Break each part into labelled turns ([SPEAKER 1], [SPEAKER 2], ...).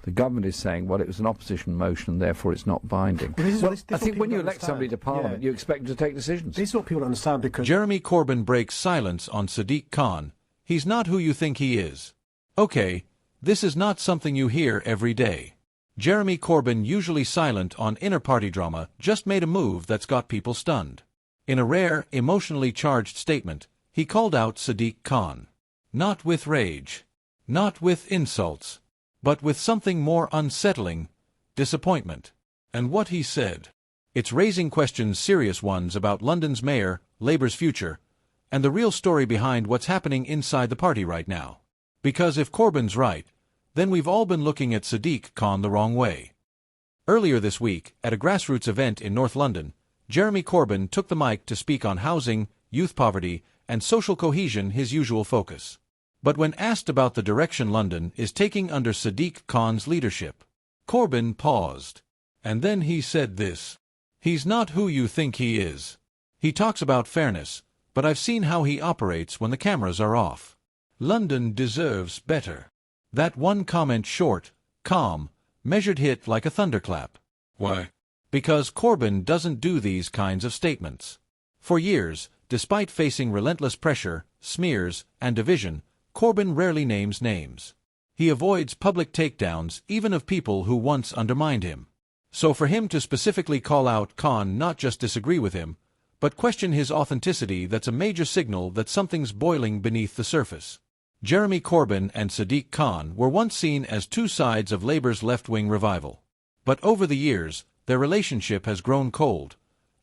[SPEAKER 1] the government is saying, well, it was an opposition motion, therefore it's not binding. Well, I think when you elect somebody to Parliament, you expect them to take decisions.
[SPEAKER 2] This is what people understand because...
[SPEAKER 3] Jeremy Corbyn breaks silence on Sadiq Khan. He's not who you think he is. Okay, this is not something you hear every day. Jeremy Corbyn, usually silent on inner-party drama, just made a move that's got people stunned. In a rare, emotionally charged statement, he called out Sadiq Khan. Not with rage, not with insults, but with something more unsettling, disappointment. And what he said, it's raising questions, serious ones, about London's mayor, Labour's future, and the real story behind what's happening inside the party right now. Because if Corbyn's right, then we've all been looking at Sadiq Khan the wrong way. Earlier this week, at a grassroots event in North London, Jeremy Corbyn took the mic to speak on housing, youth poverty, and social cohesion, his usual focus. But when asked about the direction London is taking under Sadiq Khan's leadership, Corbyn paused. And then he said this. He's not who you think he is. He talks about fairness, but I've seen how he operates when the cameras are off. London deserves better. That one comment, short, calm, measured, hit like a thunderclap. Why? Because Corbyn doesn't do these kinds of statements. For years, despite facing relentless pressure, smears, and division, Corbyn rarely names names. He avoids public takedowns even of people who once undermined him. So for him to specifically call out Khan, not just disagree with him, but question his authenticity, that's a major signal that something's boiling beneath the surface. Jeremy Corbyn and Sadiq Khan were once seen as two sides of Labour's left-wing revival. But over the years, their relationship has grown cold,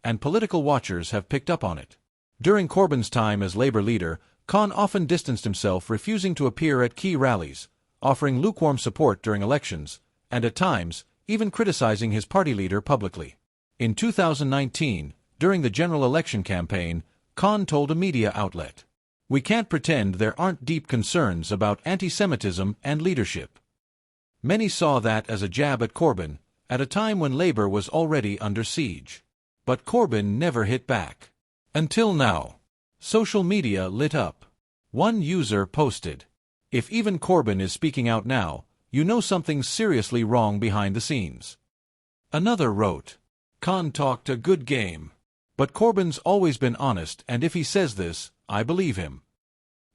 [SPEAKER 3] and political watchers have picked up on it. During Corbyn's time as Labour leader, Khan often distanced himself, refusing to appear at key rallies, offering lukewarm support during elections, and at times, even criticizing his party leader publicly. In 2019, during the general election campaign, Khan told a media outlet, "We can't pretend there aren't deep concerns about anti-Semitism and leadership." Many saw that as a jab at Corbyn, at a time when Labour was already under siege. But Corbyn never hit back. Until now. Social media lit up. One user posted, "If even Corbyn is speaking out now, you know something's seriously wrong behind the scenes." Another wrote, "Khan talked a good game. But Corbyn's always been honest, and if he says this, I believe him."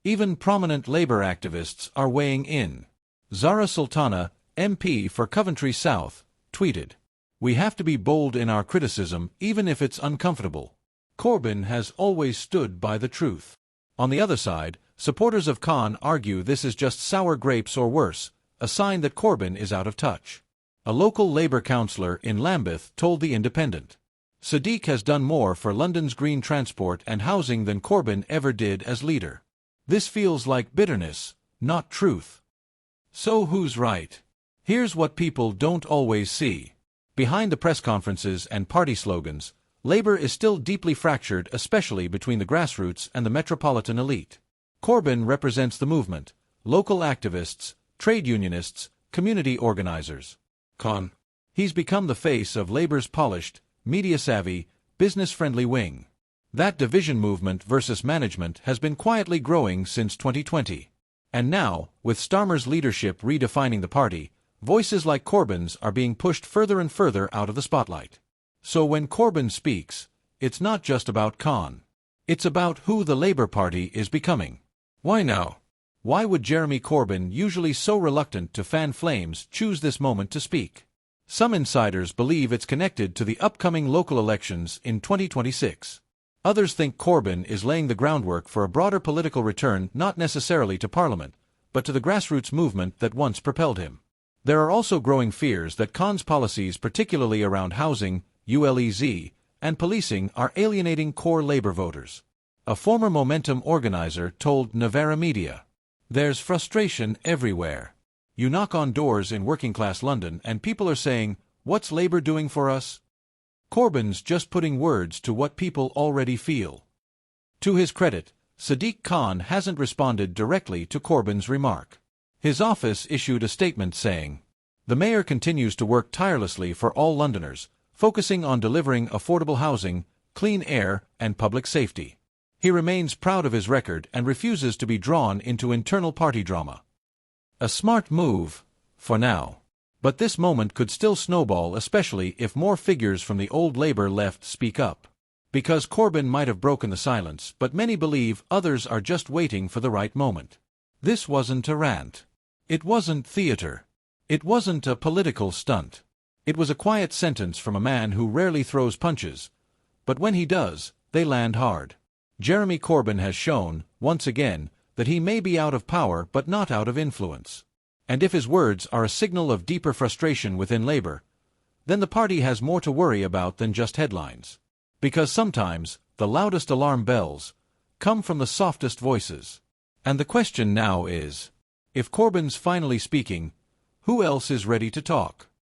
[SPEAKER 3] Even prominent Labour activists are weighing in. Zara Sultana, MP for Coventry South, tweeted, "We have to be bold in our criticism, even if it's uncomfortable. Corbyn has always stood by the truth." On the other side, supporters of Khan argue this is just sour grapes or worse, a sign that Corbyn is out of touch. A local Labour councillor in Lambeth told The Independent, "Sadiq has done more for London's green transport and housing than Corbyn ever did as leader. This feels like bitterness, not truth." So who's right? Here's what people don't always see. Behind the press conferences and party slogans, Labour is still deeply fractured, especially between the grassroots and the metropolitan elite. Corbyn represents the movement, local activists, trade unionists, community organisers. Khan. He's become the face of Labour's polished, media-savvy, business-friendly wing. That division, movement versus management, has been quietly growing since 2020. And now, with Starmer's leadership redefining the party, voices like Corbyn's are being pushed further and further out of the spotlight. So when Corbyn speaks, it's not just about Khan. It's about who the Labour Party is becoming. Why now? Why would Jeremy Corbyn, usually so reluctant to fan flames, choose this moment to speak? Some insiders believe it's connected to the upcoming local elections in 2026. Others think Corbyn is laying the groundwork for a broader political return, not necessarily to Parliament, but to the grassroots movement that once propelled him. There are also growing fears that Khan's policies, particularly around housing, ULEZ, and policing, are alienating core Labour voters. A former Momentum organizer told Novara Media, "There's frustration everywhere. You knock on doors in working-class London and people are saying, 'What's Labour doing for us?' Corbyn's just putting words to what people already feel." To his credit, Sadiq Khan hasn't responded directly to Corbyn's remark. His office issued a statement saying, "The mayor continues to work tirelessly for all Londoners, focusing on delivering affordable housing, clean air, and public safety. He remains proud of his record and refuses to be drawn into internal party drama." A smart move, for now. But this moment could still snowball, especially if more figures from the old Labour left speak up. Because Corbyn might have broken the silence, but many believe others are just waiting for the right moment. This wasn't a rant. It wasn't theatre. It wasn't a political stunt. It was a quiet sentence from a man who rarely throws punches, but when he does, they land hard. Jeremy Corbyn has shown, once again, that he may be out of power but not out of influence. And if his words are a signal of deeper frustration within Labour, then the party has more to worry about than just headlines. Because sometimes, the loudest alarm bells come from the softest voices. And the question now is, if Corbyn's finally speaking, who else is ready to talk?